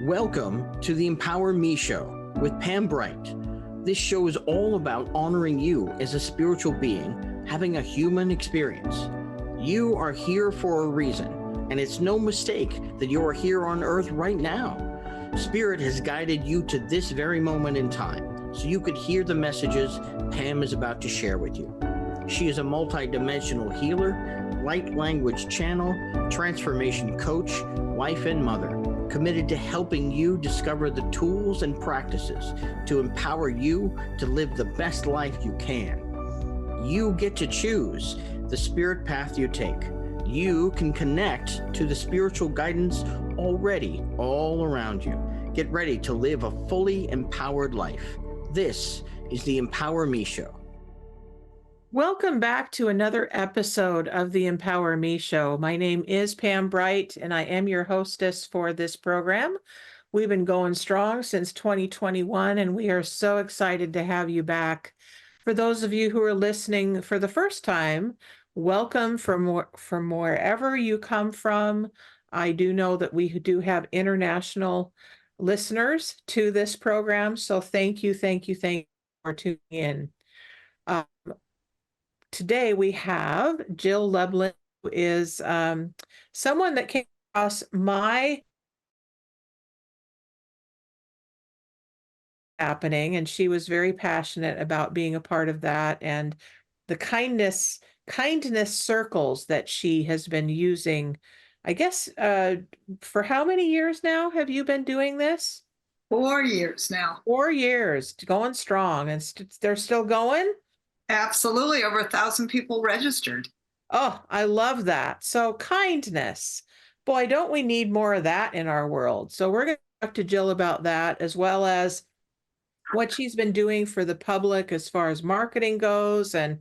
Welcome to the Empower Me Show with Pam Bright. This show is all about honoring you as a spiritual being, having a human experience. You are here for a reason, and it's no mistake that you are here on earth right now. Spirit has guided you to this very moment in time, so you could hear the messages Pam is about to share with you. She is a multidimensional healer, light language channel, transformation coach, wife and mother, committed to helping you discover the tools and practices to empower you to live the best life you can. You get to choose the spirit path you take. You can connect to the spiritual guidance already all around you. Get ready to live a fully empowered life. This is the Empower Me Show. Welcome back to another episode of the Empower Me Show. My name is Pam Bright, and I am your hostess for this program. We've been going strong since 2021, and we are so excited to have you back. For those of you who are listening for the first time, welcome from wherever you come from. I do know that we do have international listeners to this program, so thank you for tuning in. Today we have Jill Lublin, who is someone that came across my happening, and she was very passionate about being a part of that and the kindness circles that she has been using. I guess for how many years now have you been doing this? 4 years now. 4 years, going strong, and they're still going? Absolutely. Over 1,000 people registered. Oh, I love that. So kindness. Boy, don't we need more of that in our world? So we're going to talk to Jill about that, as well as what she's been doing for the public as far as marketing goes, and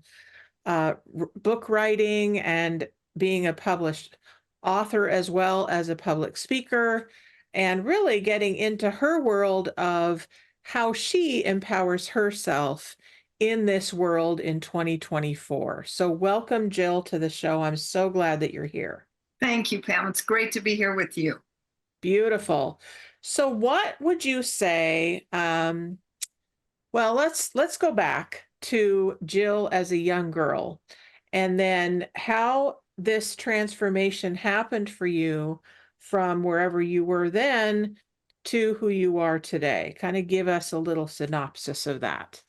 book writing, and being a published author as well as a public speaker, and really getting into her world of how she empowers herself in this world in 2024. So welcome, Jill, to the show. I'm so glad that you're here. Thank you, Pam. It's great to be here with you. Beautiful. So what would you say? Well, let's go back to Jill as a young girl, and then how this transformation happened for you from wherever you were then to who you are today. Kind of give us a little synopsis of that.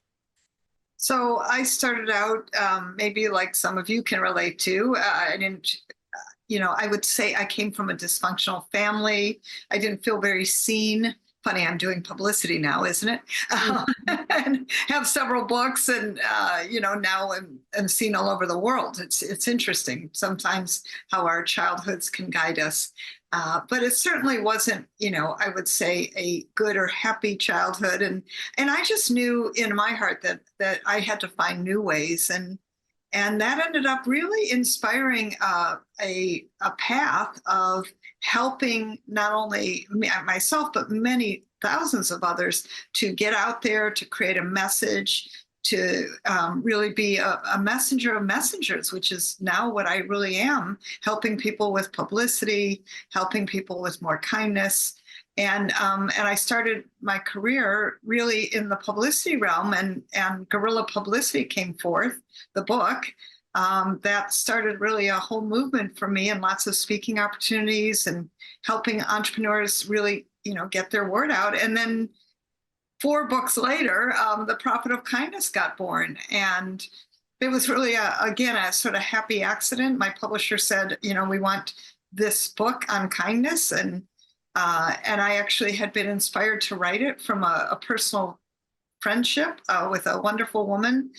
So I started out, maybe like some of you can relate to, I didn't, I would say I came from a dysfunctional family. I didn't feel very seen. Funny, I'm doing publicity now, isn't it? And have several books, and now I'm seen all over the world. It's interesting sometimes how our childhoods can guide us. But it certainly wasn't, I would say a good or happy childhood. And I just knew in my heart that I had to find new ways. And that ended up really inspiring a path of helping not only myself, but many thousands of others to get out there, to create a message, to really be a messenger of messengers, which is now what I really am, helping people with publicity, helping people with more kindness. And I started my career really in the publicity realm, and Guerrilla Publicity came forth, the book. That started really a whole movement for me, and lots of speaking opportunities and helping entrepreneurs really, get their word out. And then 4 books later, The Prophet of Kindness got born. And it was really, again, a sort of happy accident. My publisher said, we want this book on kindness. And I actually had been inspired to write it from a personal friendship with a wonderful woman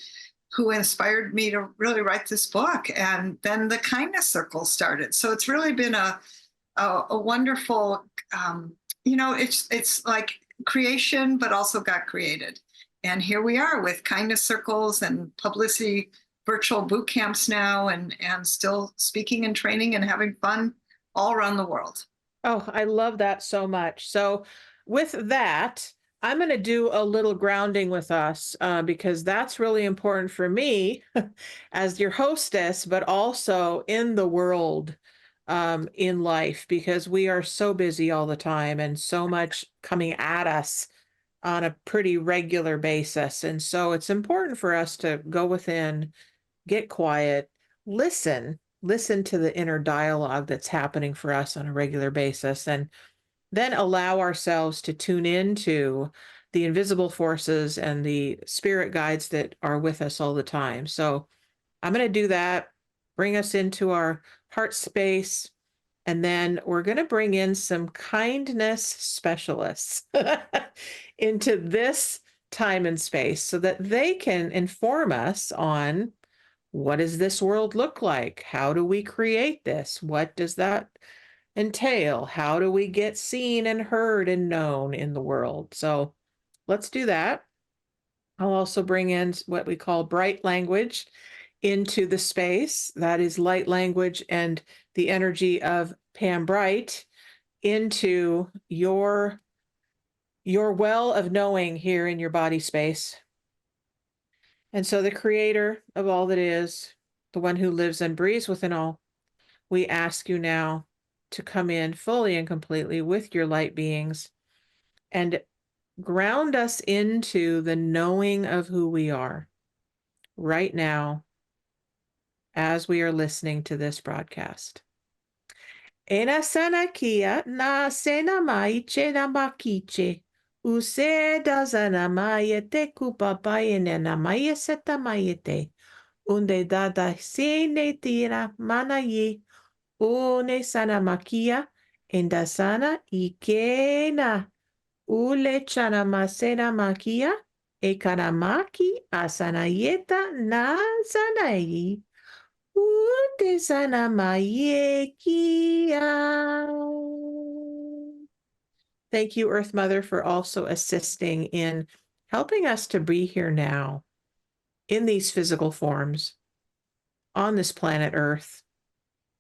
who inspired me to really write this book. And then the Kindness Circle started. So it's really been a wonderful, it's like creation, but also got created. And here we are with Kindness Circles and publicity virtual boot camps now, and still speaking and training and having fun all around the world. Oh, I love that so much. So with that, I'm going to do a little grounding with us because that's really important for me as your hostess, but also in the world in life, because we are so busy all the time and so much coming at us on a pretty regular basis. And so it's important for us to go within, get quiet, listen to the inner dialogue that's happening for us on a regular basis, and then allow ourselves to tune into the invisible forces and the spirit guides that are with us all the time. So I'm going to do that, bring us into our heart space, and then we're going to bring in some kindness specialists into this time and space so that they can inform us on, what does this world look like? How do we create this? What does that entail? How do we get seen and heard and known in the world? So let's do that. I'll also bring in what we call bright language into the space. That is light language and the energy of Pam Bright into your well of knowing here in your body space. And so the creator of all that is, the one who lives and breathes within all, we ask you now to come in fully and completely with your light beings and ground us into the knowing of who we are right now as we are listening to this broadcast. Ena sana kia na sena mai che na makiche. Use dazana maya te kupapaye na maya seta mayete. Unde dada se ne tira mana ye. Une sana makia. Enda sana ikena. Ule chana masena makia. E kanamaki asanayeta na sanayi. Unde sana mayekia. Thank you, Earth Mother, for also assisting in helping us to be here now in these physical forms on this planet Earth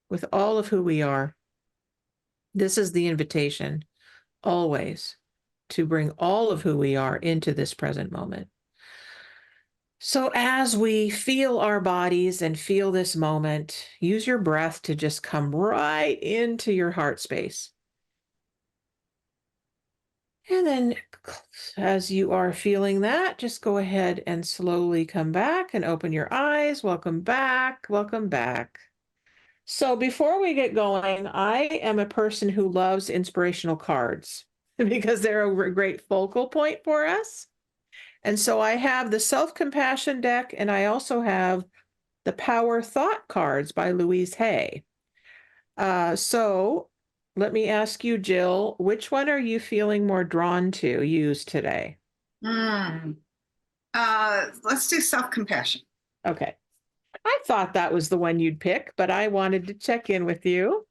with all of who we are. This is the invitation always to bring all of who we are into this present moment. So as we feel our bodies and feel this moment, use your breath to just come right into your heart space. And then as you are feeling that, just go ahead and slowly come back and open your eyes. Welcome back. Welcome back. So before we get going, I am a person who loves inspirational cards because they're a great focal point for us. And so I have the SelfCompassion deck, and I also have the Power Thought cards by Louise Hay. So let me ask you, Jill, which one are you feeling more drawn to use today? Let's do self-compassion. Okay. I thought that was the one you'd pick, but I wanted to check in with you.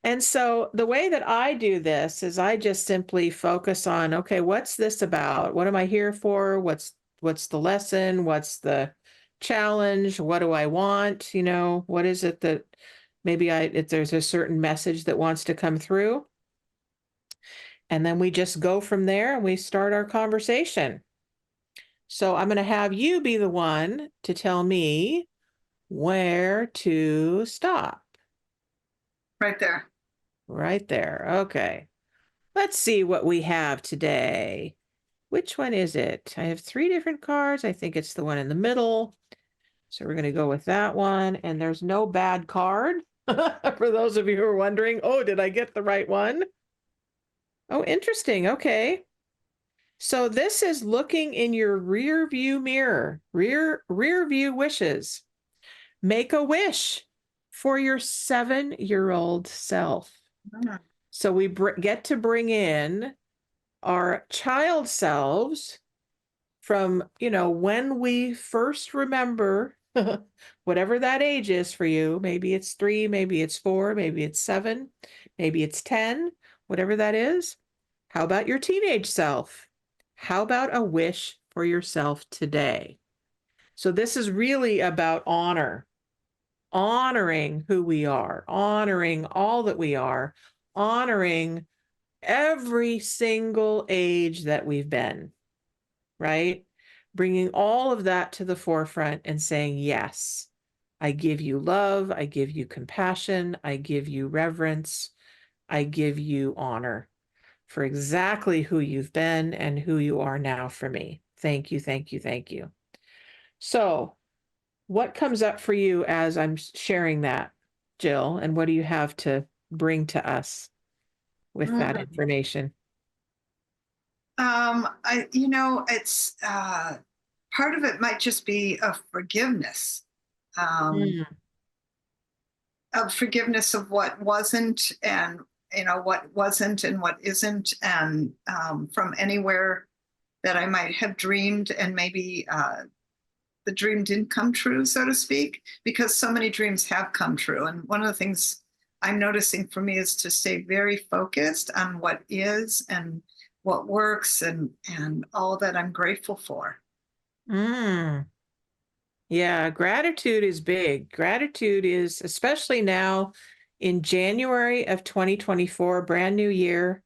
And so the way that I do this is I just simply focus on, okay, what's this about? What am I here for? What's the lesson? What's the challenge? What do I want? You know, what is it that maybe if there's a certain message that wants to come through? And then we just go from there and we start our conversation. So I'm going to have you be the one to tell me where to stop. Right there. Right there. Okay. Let's see what we have today. Which one is it? I have 3 different cards. I think it's the one in the middle. So we're going to go with that one. And there's no bad card. For those of you who are wondering, oh, did I get the right one? Oh, interesting. Okay. So this is looking in your rear view mirror, rear view wishes. Make a wish for your 7-year-old self. Mm. So we get to bring in our child selves from, when we first remember, whatever that age is for you. Maybe it's 3, maybe it's 4, maybe it's 7, maybe it's 10, whatever that is. How about your teenage self? How about a wish for yourself today? So this is really about honoring who we are, honoring all that we are, honoring every single age that we've been, right? Bringing all of that to the forefront and saying, yes, I give you love. I give you compassion. I give you reverence. I give you honor for exactly who you've been and who you are now for me. Thank you, thank you, thank you. So, what comes up for you as I'm sharing that, Jill? And what do you have to bring to us with that information? It's part of it might just be a forgiveness, um, Mm, of forgiveness of what wasn't, and what wasn't and what isn't, and from anywhere that I might have dreamed, and maybe the dream didn't come true, so to speak, because so many dreams have come true. And one of the things I'm noticing for me is to stay very focused on what is and what works, and all that I'm grateful for. mm. Yeah, gratitude is big. Gratitude is, especially now in January of 2024, brand new year.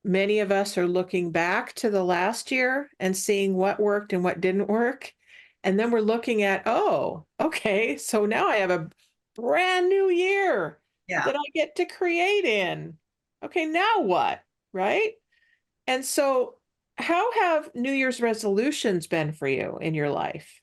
Many of us are looking back to the last year and seeing what worked and what didn't work. And then we're looking at, oh, okay, so now I have a brand new year Yeah. that I get to create in. Okay, now what? Right? And so, how have New Year's resolutions been for you in your life?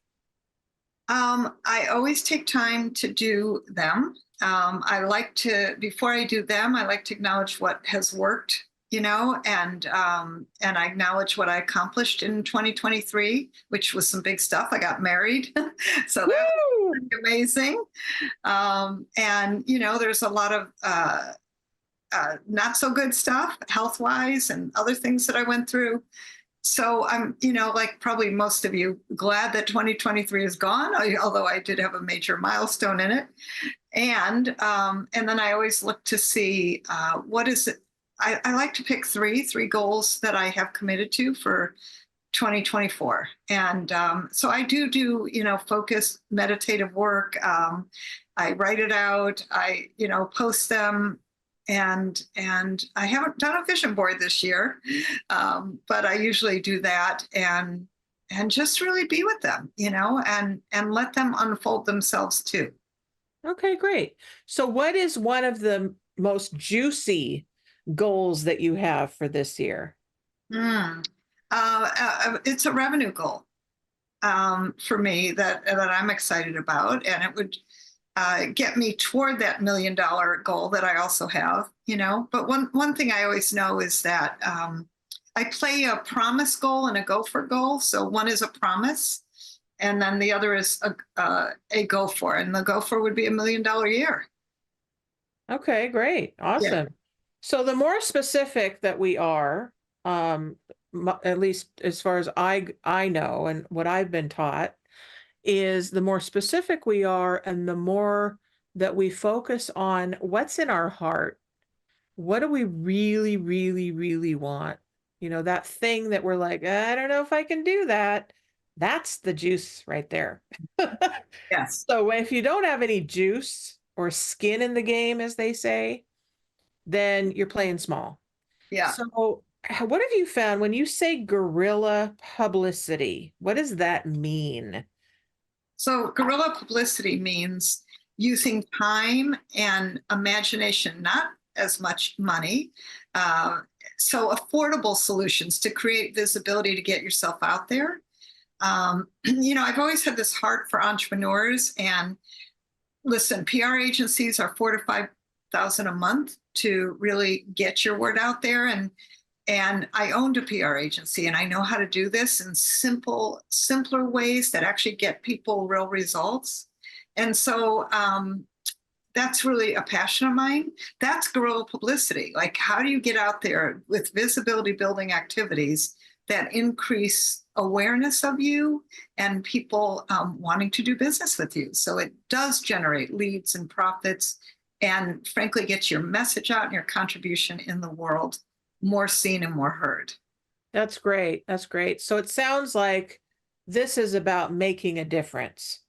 I always take time to do them. I like to, before I do them, I like to acknowledge what has worked, and I acknowledge what I accomplished in 2023, which was some big stuff. I got married, so that was Woo! pretty amazing. And there's a lot of not so good stuff, health wise, and other things that I went through. So I'm, like probably most of you, glad that 2023 is gone, although I did have a major milestone in it. And then I always look to see what is it. I like to pick three goals that I have committed to for 2024. And so I do, focused meditative work. I write it out. I, post them. And I haven't done a vision board this year, but I usually do that, and just really be with them, and let them unfold themselves too. Okay, great. So, what is one of the most juicy goals that you have for this year? Mm. It's a revenue goal, for me, that I'm excited about, and it would get me toward that $1 million goal that I also have, But one thing I always know is that I play a promise goal and a gopher goal. So one is a promise, and then the other is a gopher, and the gopher would be $1 million year. Okay, great. Awesome. So the more specific that we are, at least as far as I know and what I've been taught, is the more specific we are and the more that we focus on what's in our heart. What do we really, really, really want? That thing that we're like, I don't know if I can do that. That's the juice right there. Yes. So if you don't have any juice or skin in the game, as they say, then you're playing small. Yeah. So what have you found when you say guerrilla publicity? What does that mean? So guerrilla publicity means using time and imagination, not as much money. So affordable solutions to create visibility to get yourself out there. I've always had this heart for entrepreneurs, and listen, PR agencies are 4,000 to 5,000 a month to really get your word out there. And I owned a PR agency, and I know how to do this in simpler ways that actually get people real results. And so that's really a passion of mine. That's guerrilla publicity. Like, how do you get out there with visibility building activities that increase awareness of you and people wanting to do business with you? So it does generate leads and profits, and frankly, gets your message out and your contribution in the world more seen and more heard. That's great. That's great. So it sounds like this is about making a difference.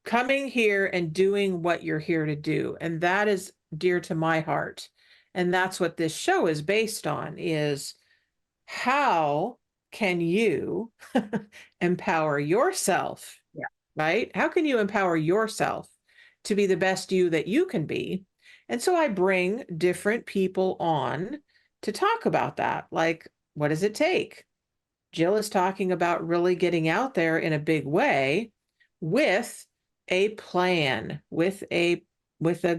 Coming here and doing what you're here to do. And that is dear to my heart. And that's what this show is based on, is how can you empower yourself Yeah. right? How can you empower yourself to be the best you that you can be? And so I bring different people on to talk about that. Like, what does it take? Jill is talking about really getting out there in a big way with a plan, with a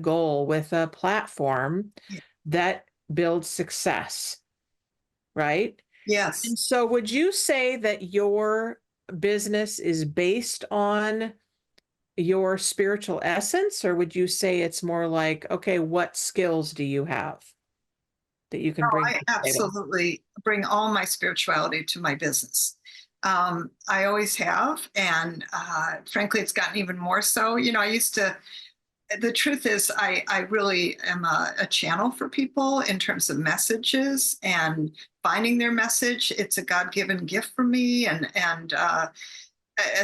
goal, with a platform Yeah. that builds success, right? Yes. And so would you say that your business is based on your spiritual essence, or would you say it's more like, okay, what skills do you have that you can bring I to the table? absolutely bring all my spirituality to my business. I always have. And frankly, it's gotten even more so. I used to, the truth is, I really am a channel for people in terms of messages and finding their message. It's a God-given gift for me, and a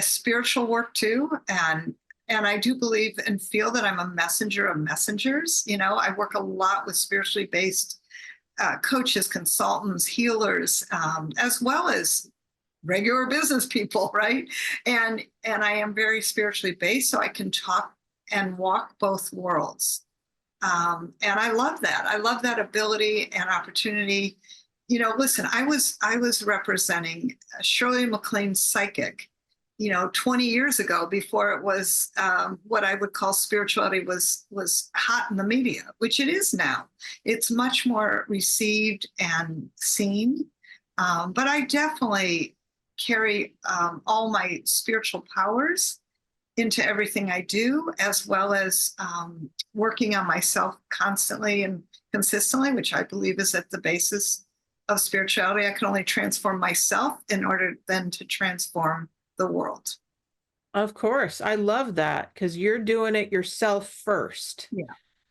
spiritual work too. And I do believe and feel that I'm a messenger of messengers. I work a lot with spiritually based coaches, consultants, healers, as well as regular business people, right? And I am very spiritually based, so I can talk and walk both worlds. And I love that. I love that ability and opportunity. Listen, I was representing Shirley MacLaine's psychic, 20 years ago, before it was what I would call spirituality was hot in the media, which it is now. It's much more received and seen. But I definitely carry all my spiritual powers into everything I do, as well as working on myself constantly and consistently, which I believe is at the basis of spirituality. I can only transform myself in order then to transform the world. Of course. I love that because you're doing it yourself first. Yeah.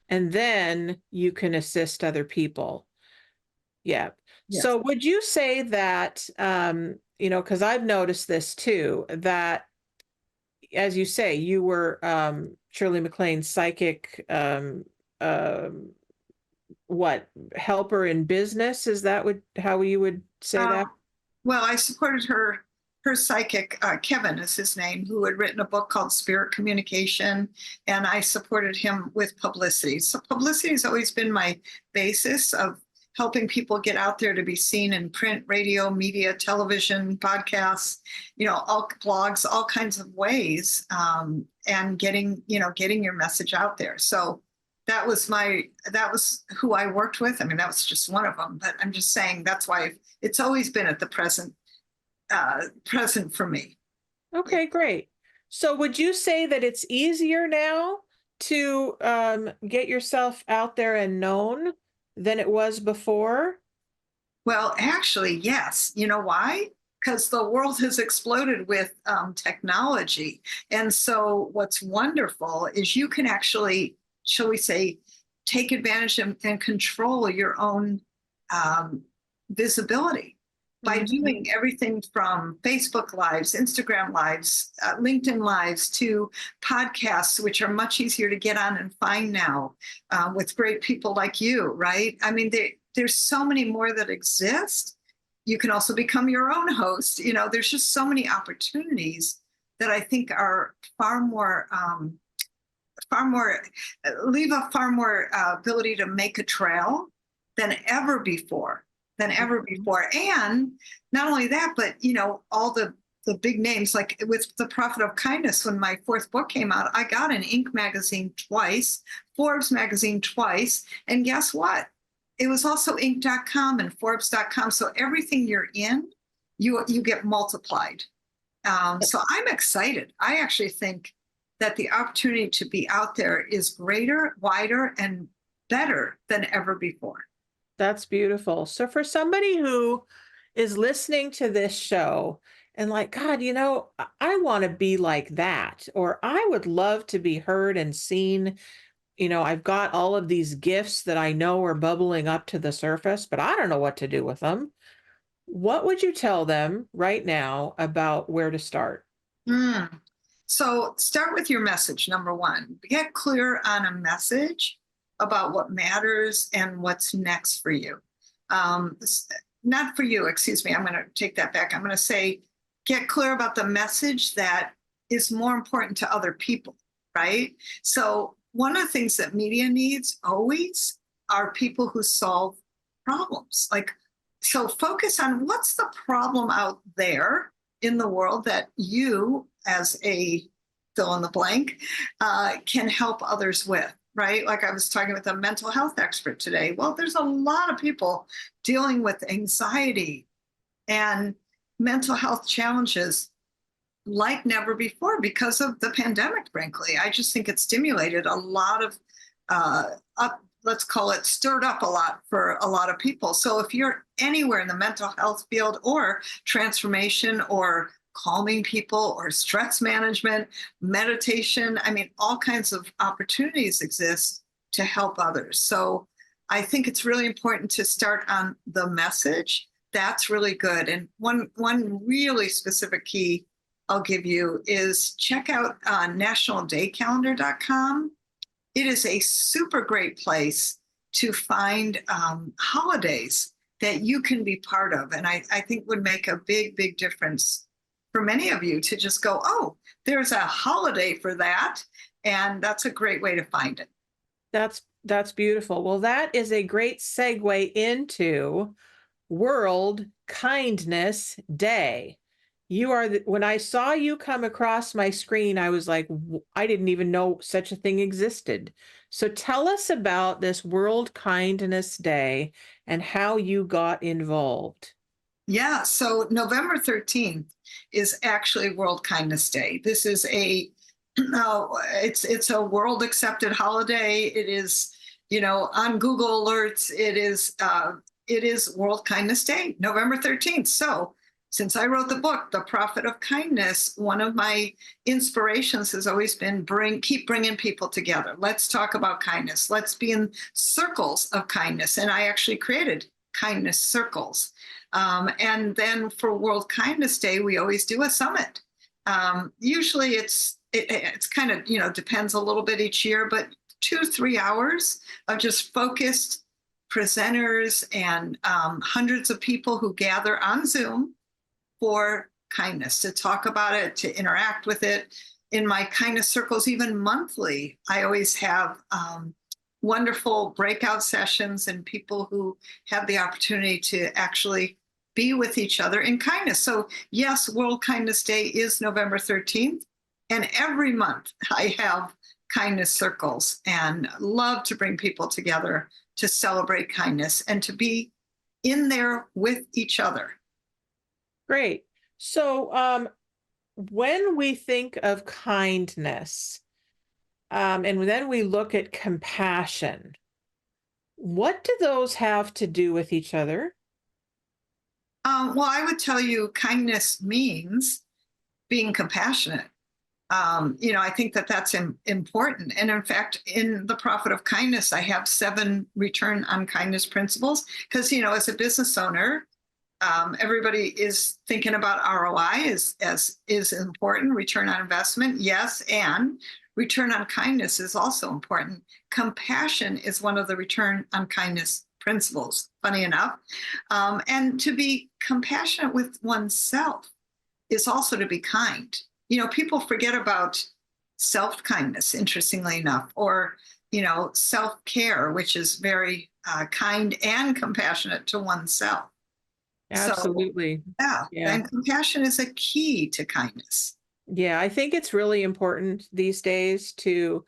And then you can assist other people. Yeah. Yes. So would you say that, because I've noticed this too, that as you say, you were Shirley MacLaine's psychic, what, helper in business? Is that how you would say that? Well, I supported her psychic, Kevin is his name, who had written a book called Spirit Communication, and I supported him with Publicity. So Publicity has always been my basis of helping people get out there to be seen in print, radio, media, television, podcasts, all blogs, all kinds of ways, and getting your message out there. So that was who I worked with. I mean, that was just one of them, but I'm just saying that's why it's always been at the present for me. Okay, great. So would you say that it's easier now to get yourself out there and known than it was before? Well, actually, yes. You know why? Because the world has exploded with technology. And so what's wonderful is you can actually, shall we say, take advantage and control your own visibility by doing everything from Facebook Lives, Instagram Lives, LinkedIn Lives, to podcasts, which are much easier to get on and find now with great people like you, right? I mean, there's so many more that exist. You can also become your own host. There's just so many opportunities that I think are far more ability to make a trail than ever before. And not only that, but all the big names, like with The Prophet of Kindness, when my fourth book came out, I got in Inc. magazine twice, Forbes magazine twice, and guess what? It was also Inc.com and Forbes.com. So everything you're in, you get multiplied. So I'm excited. I actually think that the opportunity to be out there is greater, wider, and better than ever before. That's beautiful. So for somebody who is listening to this show and like, God, I want to be like that, or I would love to be heard and seen. I've got all of these gifts that I know are bubbling up to the surface, but I don't know what to do with them. What would you tell them right now about where to start? So start with your message, number one. Get clear on a message about what matters and what's next for you. Not for you, excuse me. I'm going to take that back. I'm going to say, get clear about the message that is more important to other people, right? So one of the things that media needs always are people who solve problems. Like, so focus on what's the problem out there in the world that you, as a fill in the blank, can help others with, right? Like I was talking with a mental health expert today. Well, there's a lot of people dealing with anxiety and mental health challenges like never before because of the pandemic, frankly. I just think it stimulated a lot of, let's call it stirred up a lot for a lot of people. So if you're anywhere in the mental health field or transformation or calming people or stress management, meditation, I mean, all kinds of opportunities exist to help others. So I think it's really important to start on the message. That's really good. And one really specific key I'll give you is check out nationaldaycalendar.com. It is a super great place to find holidays that you can be part of. And I think would make a big, big difference for many of you to just go, oh, there's a holiday for that. And that's a great way to find it. That's beautiful. Well, that is a great segue into World Kindness Day. You are when I saw you come across my screen, I was like, I didn't even know such a thing existed. So tell us about this World Kindness Day and how you got involved. Yeah, so November 13th is actually World Kindness Day. This is it's a world accepted holiday. It is, on Google alerts. It is World Kindness Day, November 13th. So since I wrote the book, The Profit of Kindness, one of my inspirations has always been keep bringing people together. Let's talk about kindness. Let's be in circles of kindness. And I actually created kindness circles. And then for World Kindness Day, we always do a summit. Usually it's kind of, depends a little bit each year, but 2-3 hours of just focused presenters and hundreds of people who gather on Zoom for kindness, to talk about it, to interact with it. In my kindness circles, even monthly, I always have wonderful breakout sessions and people who have the opportunity to actually be with each other in kindness. So yes, World Kindness Day is November 13th. And every month I have kindness circles and love to bring people together to celebrate kindness and to be in there with each other. Great. So when we think of kindness, and then we look at compassion, what do those have to do with each other? Well, I would tell you kindness means being compassionate. I think that that's important. And in fact, in The Profit of Kindness, I have 7 return on kindness principles because, as a business owner, everybody is thinking about ROI is important. Return on investment, yes, and return on kindness is also important. Compassion is one of the return on kindness principles, funny enough. And to be compassionate with oneself is also to be kind. People forget about self-kindness, interestingly enough, or, self-care, which is very kind and compassionate to oneself. Absolutely. So, yeah, and compassion is a key to kindness. Yeah, I think it's really important these days to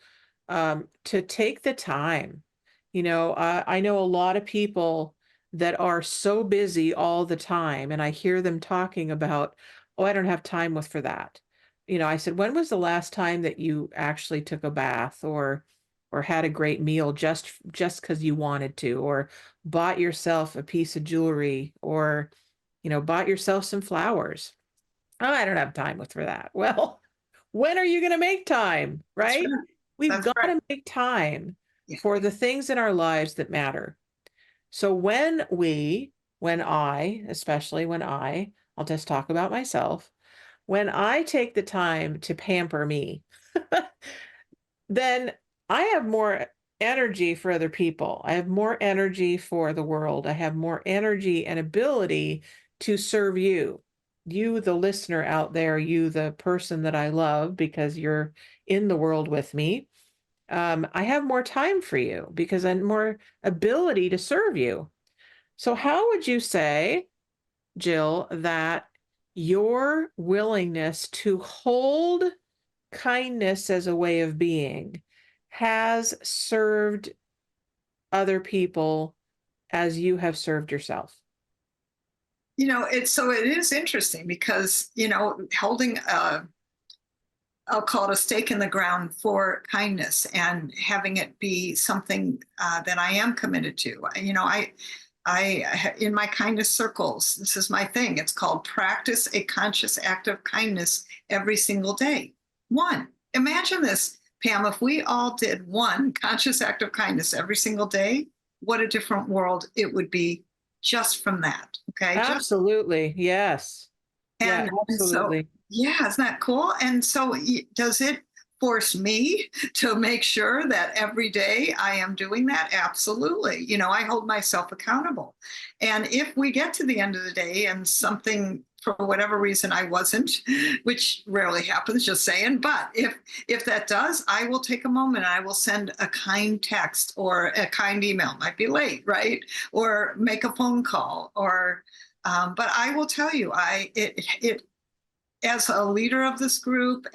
take the time. I know a lot of people that are so busy all the time, and I hear them talking about, oh, I don't have time for that. I said, when was the last time that you actually took a bath or had a great meal just because you wanted to, or bought yourself a piece of jewelry, or bought yourself some flowers? Oh, I don't have time for that. Well, when are you going to make time, right? Right. We've got to make time for the things in our lives that matter. So especially when I'll just talk about myself, when I take the time to pamper me, then I have more energy for other people. I have more energy for the world. I have more energy and ability to serve you. you, the listener out there, you, the person that I love because you're in the world with me, I have more time for you because I'm more ability to serve you. So how would you say, Jill, that your willingness to hold kindness as a way of being has served other people as you have served yourself? It is interesting because, holding I'll call it a stake in the ground for kindness and having it be something that I am committed to. In my kindness circles, this is my thing. It's called practice a conscious act of kindness every single day. One, imagine this, Pam, if we all did one conscious act of kindness every single day, what a different world it would be just from that. Okay. Absolutely. Yes. Yeah, And so, absolutely. yeah, isn't that cool? And so, does it force me to make sure that every day I am doing that? Absolutely. I hold myself accountable. And if we get to the end of the day and something, for whatever reason, I wasn't, which rarely happens, just saying, but if that does, I will take a moment and I will send a kind text or a kind email. Might be late, right? Or make a phone call, or but I will tell you, as a leader of this group,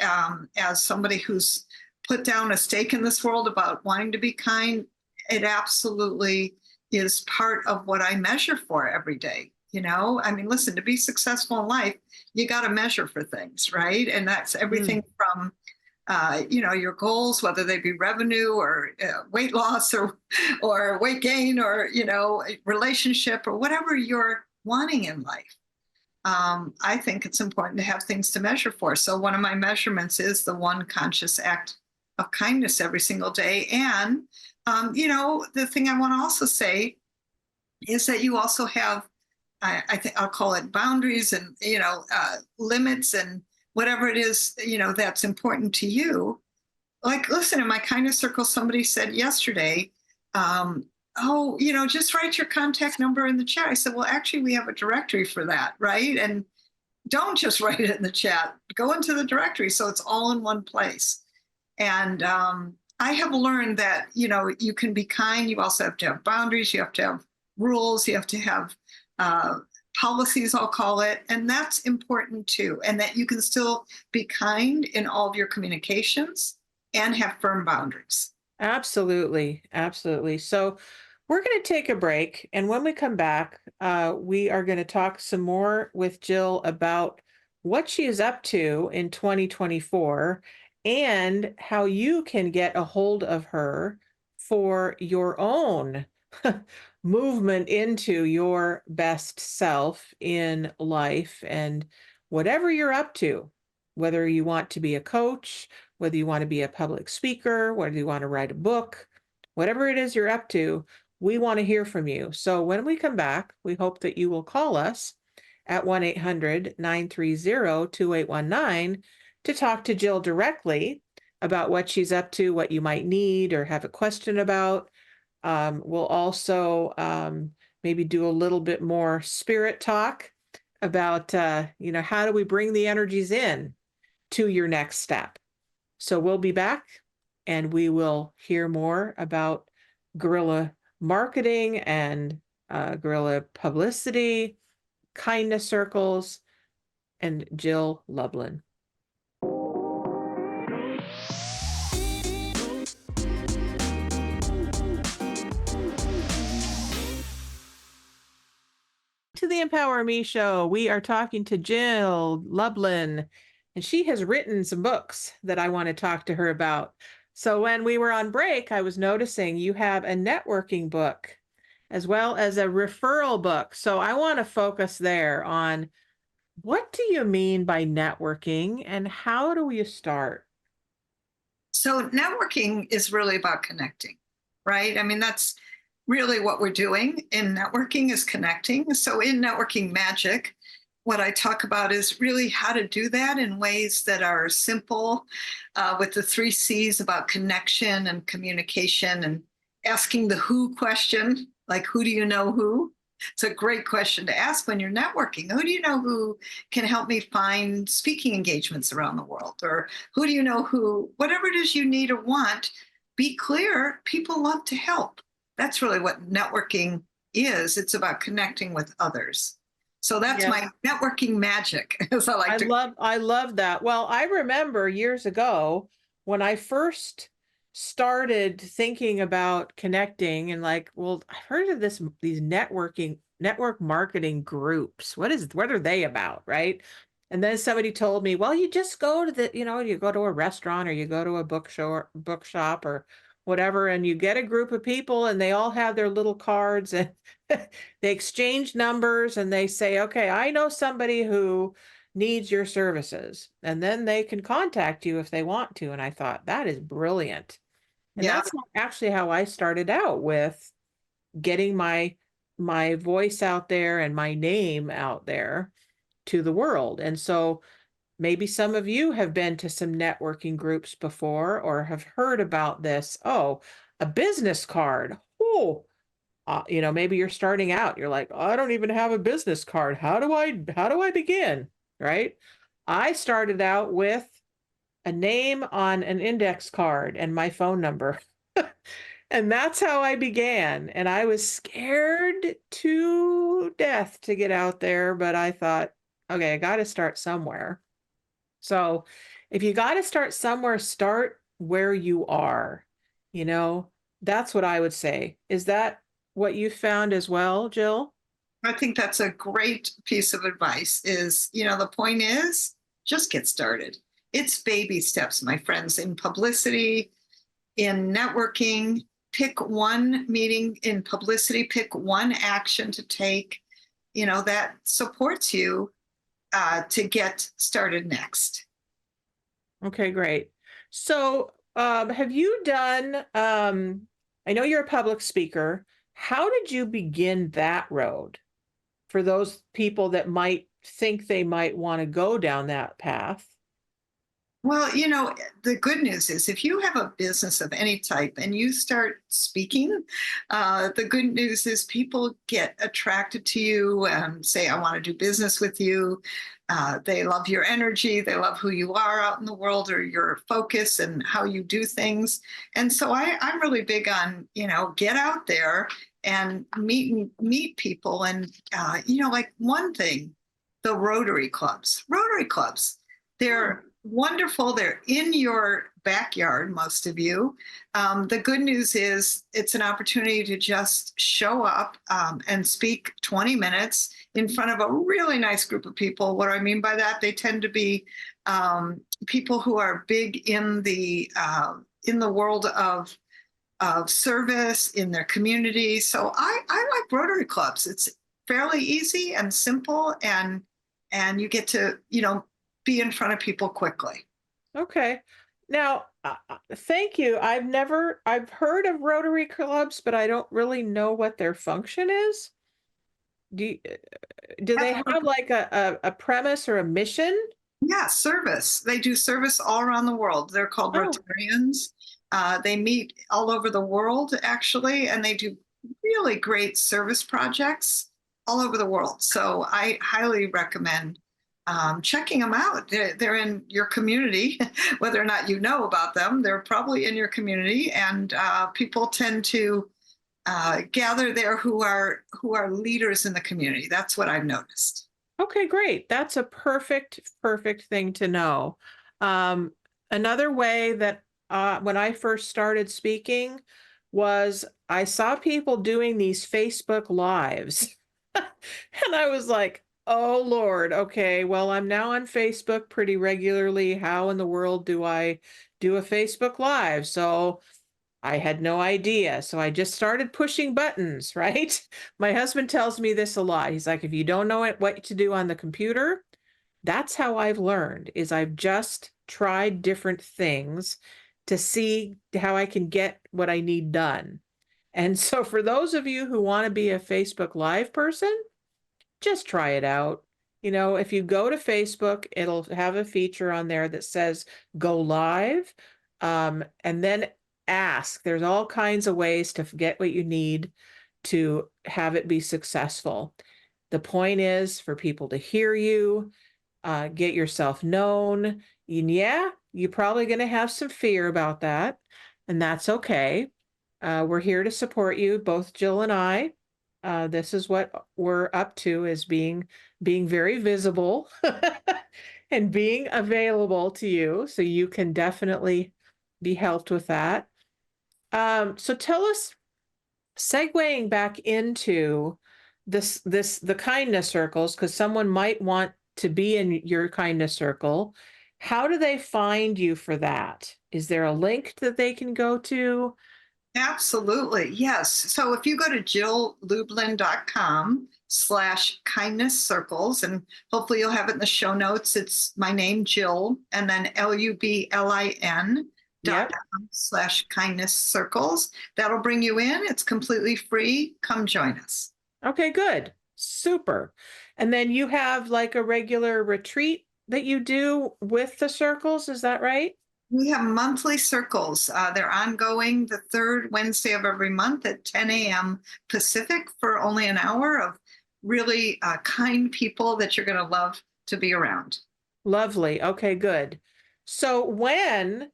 as somebody who's put down a stake in this world about wanting to be kind, it absolutely is part of what I measure for every day. I mean, listen, to be successful in life, you got to measure for things, right? And that's everything from your goals, whether they be revenue or weight loss or weight gain or, relationship or whatever you're wanting in life. I think it's important to have things to measure for. So one of my measurements is the one conscious act of kindness every single day. And, the thing I want to also say is that you also have, I think I'll call it boundaries and, limits and whatever it is, that's important to you. Like, listen, in my kindness circle, somebody said yesterday, just write your contact number in the chat. I said, well, actually, we have a directory for that, right? And don't just write it in the chat. Go into the directory so it's all in one place. And I have learned that, you can be kind. You also have to have boundaries. You have to have rules. You have to have policies, I'll call it. And that's important too. And that you can still be kind in all of your communications and have firm boundaries. Absolutely. Absolutely. So we're going to take a break. And when we come back, we are going to talk some more with Jill about what she is up to in 2024 and how you can get a hold of her for your own movement into your best self in life and whatever you're up to, whether you want to be a coach, whether you want to be a public speaker, whether you want to write a book, whatever it is you're up to, we want to hear from you. So when we come back, we hope that you will call us at 1-800-930-2819 to talk to Jill directly about what she's up to, what you might need or have a question about. We'll also maybe do a little bit more spirit talk about, how do we bring the energies in to your next step. So we'll be back and we will hear more about guerrilla marketing and guerrilla publicity, kindness circles, and Jill Lublin. To the Empower Me show, we are talking to Jill Lublin, and she has written some books that I want to talk to her about. So when we were on break, I was noticing you have a networking book as well as a referral book. So I want to focus there on what do you mean by networking and how do you start? So networking is really about connecting, right? I mean, that's really what we're doing in networking is connecting. So in networking magic, what I talk about is really how to do that in ways that are simple, with the 3 C's about connection and communication and asking the who question, like who do you know who? It's a great question to ask when you're networking. Who do you know who can help me find speaking engagements around the world? Or who do you know who, whatever it is you need or want, be clear. People love to help. That's really what networking is. It's about connecting with others. So that's Yeah. my networking magic, as I like to. I love that. Well, I remember years ago when I first started thinking about connecting and like, well, I've heard of these network marketing groups. What are they about, right? And then somebody told me, well, you just go to you go to a restaurant or you go to a bookshop or whatever, and you get a group of people and they all have their little cards and they exchange numbers and they say, okay, I know somebody who needs your services. And then they can contact you if they want to. And I thought, that is brilliant. And Yeah. that's actually how I started out with getting my voice out there and my name out there to the world. And so maybe some of you have been to some networking groups before or have heard about this. Oh, a business card. Oh, maybe you're starting out. You're like, I don't even have a business card. How do I begin? Right? I started out with a name on an index card and my phone number. And that's how I began. And I was scared to death to get out there, but I thought, okay, I got to start somewhere. So if you got to start somewhere, start where you are. You know, that's what I would say. Is that what you found as well, Jill? I think that's a great piece of advice is, the point is just get started. It's baby steps, my friends, in publicity, in networking. Pick one meeting in publicity, pick one action to take, that supports you to get started next. Okay, great. So have you done, I know you're a public speaker. How did you begin that road for those people that might think they might want to go down that path? Well, the good news is if you have a business of any type and you start speaking, the good news is people get attracted to you and say, I want to do business with you. They love your energy. They love who you are out in the world or your focus and how you do things. And so I'm really big on, get out there and meet people. And, like one thing, the Rotary Clubs, they're wonderful. They're in your backyard, most of you. The good news is it's an opportunity to just show up and speak 20 minutes in front of a really nice group of people. What do I mean by that? They tend to be people who are big in the world of service in their community. So I like Rotary Clubs. It's fairly easy and simple, and you get to be in front of people quickly. Okay. Now, thank you. I've heard of Rotary Clubs, but I don't really know what their function is. Do they have like a premise or a mission? Yeah, service. They do service all around the world. They're called Rotarians. They meet all over the world, actually, and they do really great service projects all over the world. So I highly recommend checking them out. They're in your community, whether or not you know about them. They're probably in your community, and people tend to gather there who are leaders in the community. That's what I've noticed. Okay, great. That's a perfect thing to know. Another way that when I first started speaking was I saw people doing these Facebook Lives. And I was like, oh Lord, okay, well, I'm now on Facebook pretty regularly. How in the world do I do a Facebook Live? So I had no idea. So I just started pushing buttons, right? My husband tells me this a lot. He's like, if you don't know what to do on the computer, that's how I've learned, is I've just tried different things to see how I can get what I need done. And so for those of you who want to be a Facebook Live person, just try it out. If you go to Facebook, it'll have a feature on there that says go live, and then ask. There's all kinds of ways to get what you need. to have it be successful. The point is for people to hear you, get yourself known. And yeah, you're probably going to have some fear about that, and that's okay. We're here to support you, both Jill and I. This is what we're up to, is being very visible and being available to you, so you can definitely be helped with that. So tell us, segueing back into the kindness circles, because someone might want to be in your kindness circle. How do they find you for that? Is there a link that they can go to? Absolutely. Yes. So if you go to jilllublin.com/kindness circles, and hopefully you'll have it in the show notes. It's my name, Jill, and then Yep. lublin.com/kindness circles. That'll bring you in. It's completely free. Come join us. Okay, good. Super. And then you have like a regular retreat that you do with the circles, is that right? We have monthly circles. They're ongoing the third Wednesday of every month at 10 a.m. Pacific for only an hour of really kind people that you're going to love to be around. Lovely. Okay, good. So when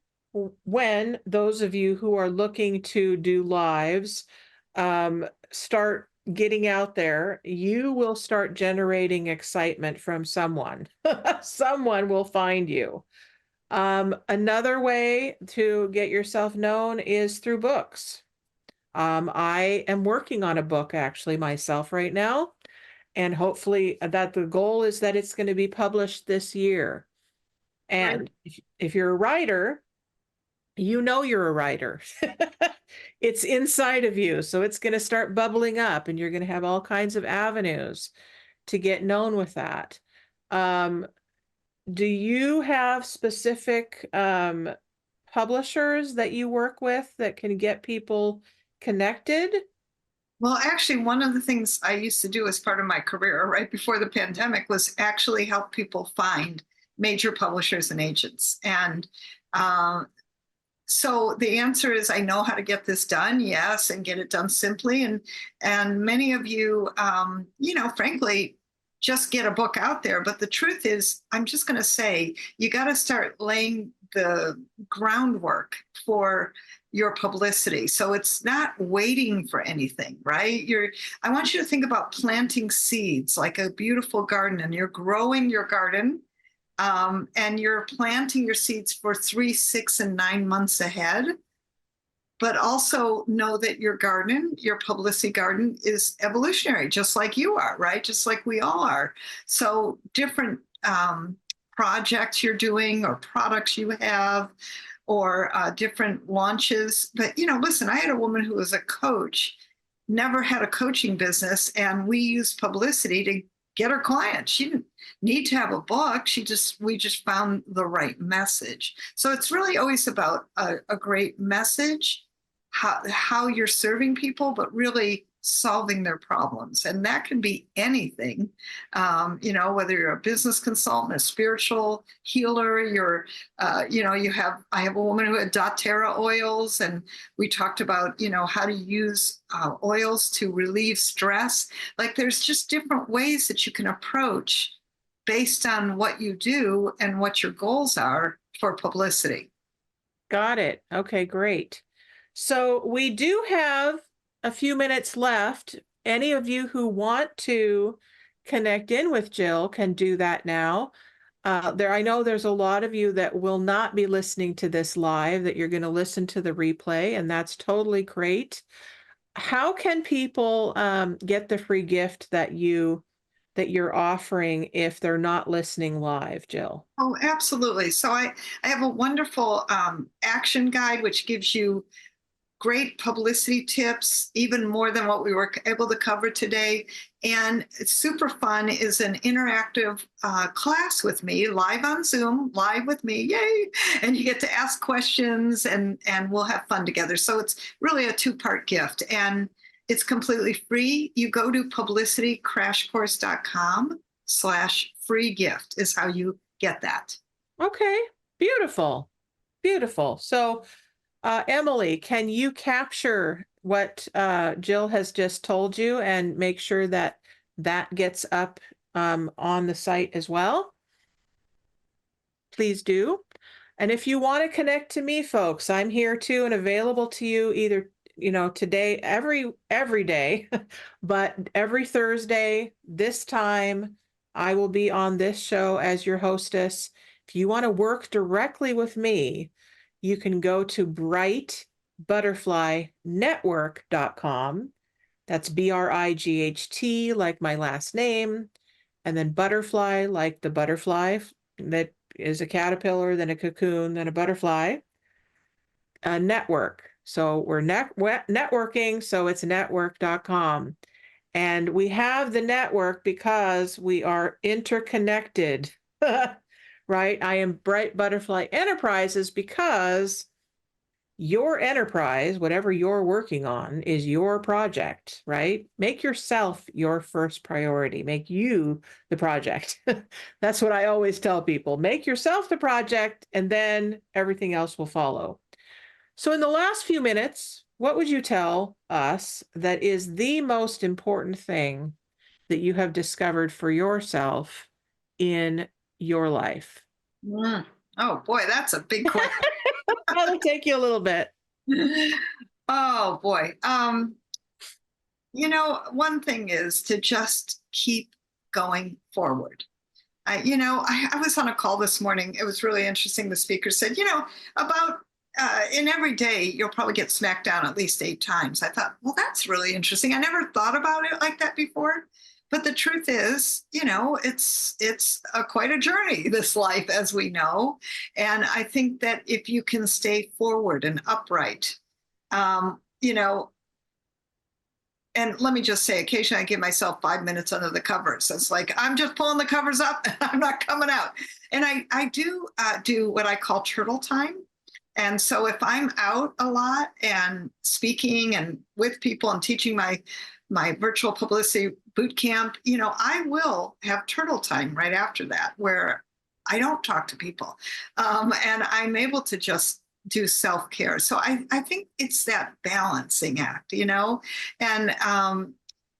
those of you who are looking to do lives start getting out there, you will start generating excitement from someone. Someone will find you. Another way to get yourself known is through books. I am working on a book actually myself right now, and hopefully that the goal is that it's going to be published this year. And if you're a writer, you know you're a writer. It's inside of you, so it's going to start bubbling up, and you're going to have all kinds of avenues to get known with that. Do you have specific publishers that you work with that can get people connected? Well, actually, one of the things I used to do as part of my career right before the pandemic was actually help people find major publishers and agents. And so the answer is, I know how to get this done, yes, and get it done simply. And many of you, frankly, just get a book out there. But the truth is, I'm just going to say, you got to start laying the groundwork for your publicity. So it's not waiting for anything, right? I want you to think about planting seeds like a beautiful garden, and you're growing your garden. And you're planting your seeds for 3, 6, and 9 months ahead. But also know that your garden, your publicity garden, is evolutionary, just like you are, right? Just like we all are. So different projects you're doing, or products you have, or different launches. But, listen, I had a woman who was a coach, never had a coaching business, and we used publicity to get her clients. She didn't need to have a book. We just found the right message. So it's really always about a great message, how you're serving people, but really solving their problems. And that can be anything, whether you're a business consultant, a spiritual healer, I have a woman who had doTERRA oils, and we talked about, how to use oils to relieve stress. Like, there's just different ways that you can approach based on what you do and what your goals are for publicity. Got it. Okay, great. So we do have a few minutes left. Any of you who want to connect in with Jill can do that now. I know there's a lot of you that will not be listening to this live, that you're going to listen to the replay, and that's totally great. How can people get the free gift that you're offering if they're not listening live, Jill? Oh, absolutely. So I have a wonderful action guide, which gives you great publicity tips, even more than what we were able to cover today. And it's super fun, is an interactive class with me, live on Zoom, live with me, yay! And you get to ask questions, and we'll have fun together. So it's really a 2-part gift, and it's completely free. You go to publicitycrashcourse.com/free gift is how you get that. Okay, beautiful, beautiful. So Emily, can you capture what Jill has just told you and make sure that that gets up on the site as well, please do. And if you want to connect to me, folks, I'm here too and available to you either, today, every day, but every Thursday, this time, I will be on this show as your hostess. If you want to work directly with me, you can go to brightbutterflynetwork.com. That's BRIGHT, like my last name, and then butterfly, like the butterfly that is a caterpillar, then a cocoon, then a butterfly. A network. So we're networking, so it's network.com. And we have the network because we are interconnected, right? I am Bright Butterfly Enterprises because your enterprise, whatever you're working on, is your project, right? Make yourself your first priority. Make you the project. That's what I always tell people. Make yourself the project, and then everything else will follow. So in the last few minutes, what would you tell us that is the most important thing that you have discovered for yourself in your life? Oh boy, that's a big question. That'll take you a little bit. Oh boy. One thing is to just keep going forward. I was on a call this morning. It was really interesting. The speaker said, about in every day, you'll probably get smacked down at least 8 times. I thought, well, that's really interesting. I never thought about it like that before. But the truth is, it's quite a journey, this life, as we know. And I think that if you can stay forward and upright, and let me just say, occasionally I give myself 5 minutes under the covers. It's like, I'm just pulling the covers up and I'm not coming out. And I do what I call turtle time. And so if I'm out a lot and speaking and with people and teaching my virtual publicity boot camp, I will have turtle time right after that, where I don't talk to people. And I'm able to just do self-care. So I think it's that balancing act, and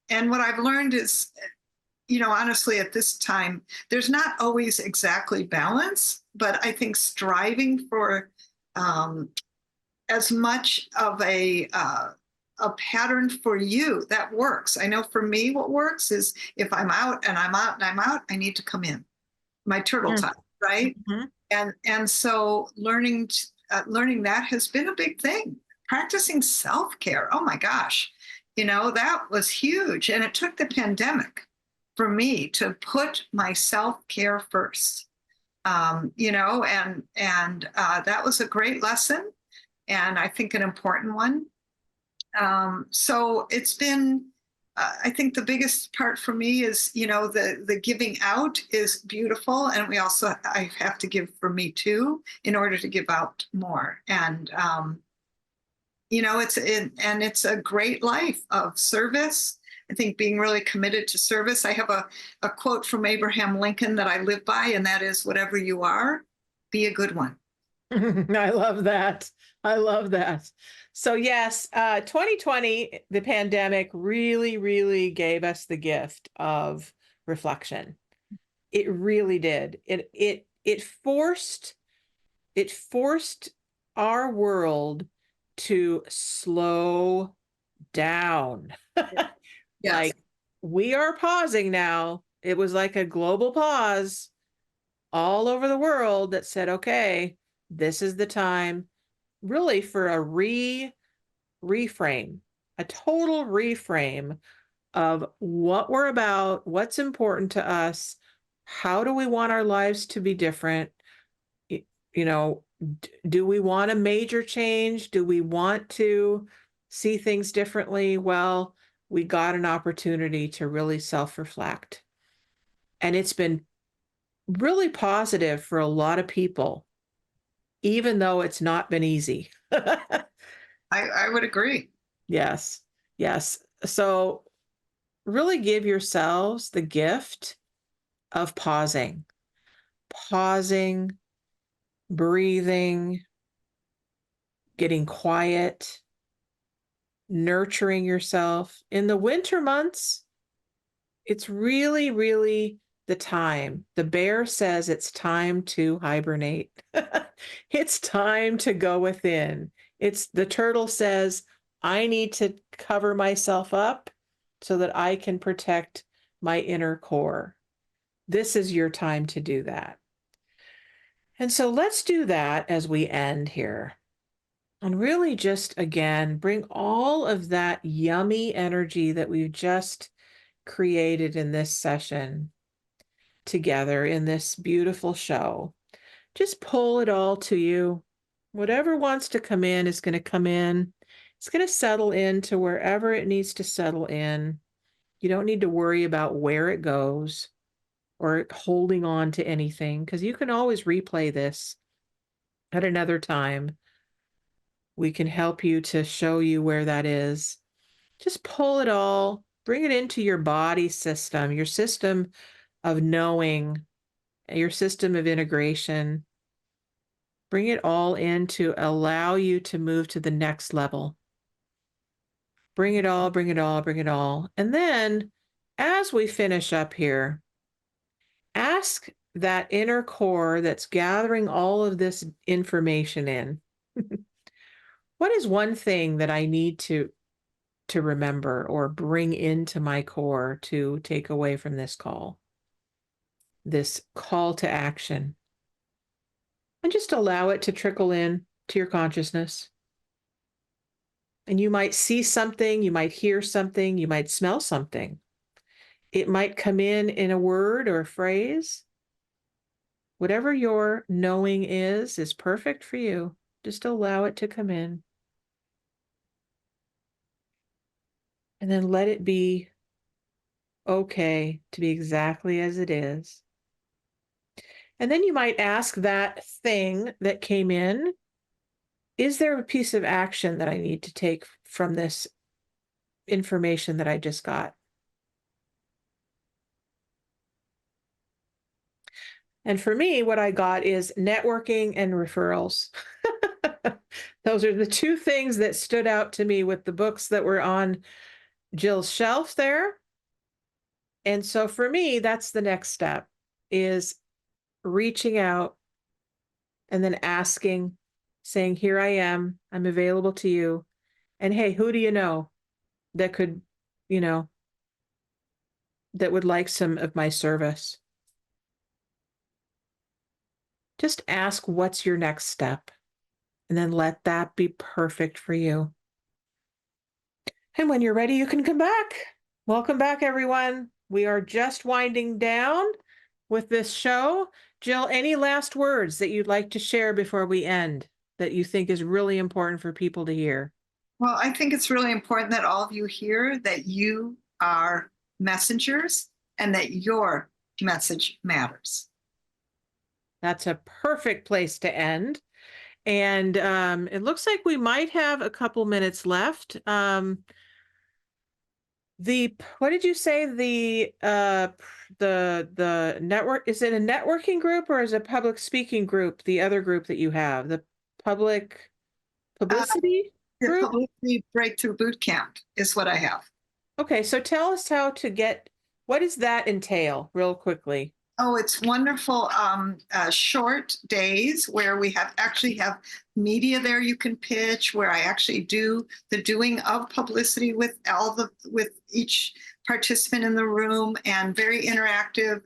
what I've learned is, honestly, at this time, there's not always exactly balance, but I think striving for as much of a pattern for you that works. I know for me, what works is if I'm out and I'm out and I'm out, I need to come in, my turtle time, right? Mm-hmm. And so learning that has been a big thing. Practicing self-care. Oh my gosh, that was huge, and it took the pandemic for me to put my self-care first. And that was a great lesson, and I think an important one. So it's been, I think the biggest part for me is, the giving out is beautiful, and I have to give for me too, in order to give out more. And it's a great life of service. I think being really committed to service. I have a quote from Abraham Lincoln that I live by, and that is, whatever you are, be a good one. I love that. I love that. So yes, 2020, the pandemic really, really gave us the gift of reflection. It really did. It forced our world to slow down. Yes. Like, we are pausing now. It was like a global pause all over the world that said, okay, this is the time really for a reframe, a total reframe of what we're about, what's important to us, how do we want our lives to be different? Do we want a major change? Do we want to see things differently? Well, we got an opportunity to really self-reflect. And it's been really positive for a lot of people, even though it's not been easy. I would agree. Yes. So really give yourselves the gift of pausing, breathing, getting quiet, nurturing yourself. In the winter months, it's really, really the time. The bear says it's time to hibernate. It's time to go within. The turtle says, I need to cover myself up so that I can protect my inner core. This is your time to do that. And so let's do that as we end here. And really just, again, bring all of that yummy energy that we've just created in this session together in this beautiful show. Just pull it all to you. Whatever wants to come in is going to come in. It's going to settle into wherever it needs to settle in. You don't need to worry about where it goes or holding on to anything, because you can always replay this at another time. We can help you to show you where that is. Just pull it all, bring it into your body system, your system of knowing, your system of integration. Bring it all in to allow you to move to the next level. Bring it all, bring it all, bring it all. And then as we finish up here, ask that inner core that's gathering all of this information in, what is one thing that I need to remember or bring into my core to take away from this call to action? And just allow it to trickle in to your consciousness. And you might see something, you might hear something, you might smell something. It might come in a word or a phrase. Whatever your knowing is perfect for you. Just allow it to come in. And then let it be okay to be exactly as it is. And then you might ask that thing that came in, is there a piece of action that I need to take from this information that I just got? And for me, what I got is networking and referrals. Those are the two things that stood out to me with the books that were on Jill's shelf there. And so for me, that's the next step, is reaching out and then asking, saying, here I am, I'm available to you. And hey, who do you know that could, that would like some of my service? Just ask what's your next step, and then let that be perfect for you. And when you're ready, you can come back. Welcome back, everyone. We are just winding down with this show. Jill, any last words that you'd like to share before we end that you think is really important for people to hear? Well, I think it's really important that all of you hear that you are messengers and that your message matters. That's a perfect place to end. And it looks like we might have a couple minutes left. What did you say? The network, is it a networking group or is it a public speaking group? The other group that you have, the publicity The group? Publicity Breakthrough Boot Camp is what I have. Okay, so tell us what does that entail real quickly? Oh, it's wonderful. Short days where we actually have media there you can pitch, where I actually do the doing of publicity with each participant in the room, and very interactive,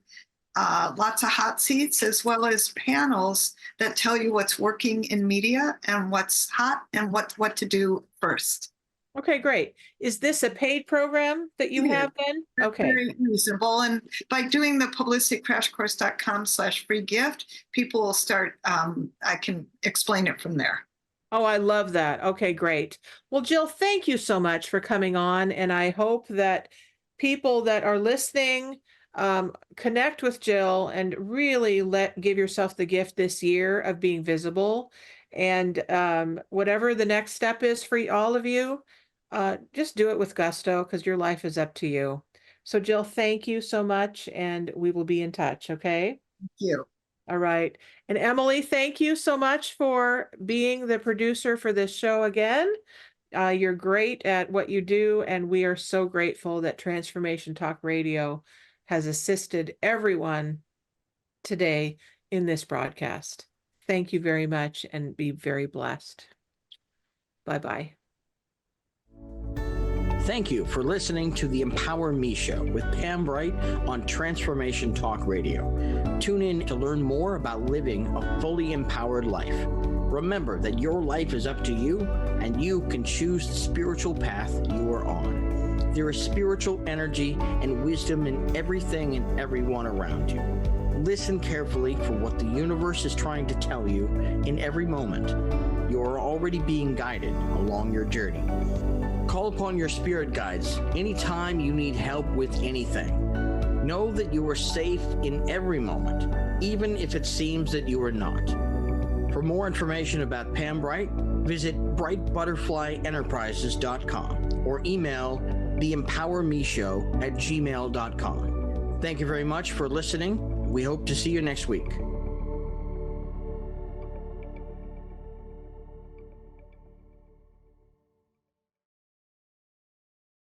lots of hot seats, as well as panels that tell you what's working in media and what's hot and what to do first. Okay, great. Is this a paid program that you have then? Okay. Very reasonable. And by doing the publicitycrashcourse.com/free gift, people will start, I can explain it from there. Oh, I love that. Okay, great. Well, Jill, thank you so much for coming on. And I hope that people that are listening connect with Jill and really give yourself the gift this year of being visible. And whatever the next step is for all of you, just do it with gusto, because your life is up to you. So Jill, thank you so much, and we will be in touch, okay? Thank you. All right. And Emily, thank you so much for being the producer for this show again. You're great at what you do, and we are so grateful that Transformation Talk Radio has assisted everyone today in this broadcast. Thank you very much, and be very blessed. Bye-bye. Thank you for listening to the Empower Me Show with Pam Bright on Transformation Talk Radio. Tune in to learn more about living a fully empowered life. Remember that your life is up to you, and you can choose the spiritual path you are on. There is spiritual energy and wisdom in everything and everyone around you. Listen carefully for what the universe is trying to tell you in every moment. You are already being guided along your journey. Call upon your spirit guides anytime you need help with anything. Know that you are safe in every moment, even if it seems that you are not. For more information about Pam Bright, visit brightbutterflyenterprises.com or email theempowermeshow@gmail.com. Thank you very much for listening. We hope to see you next week.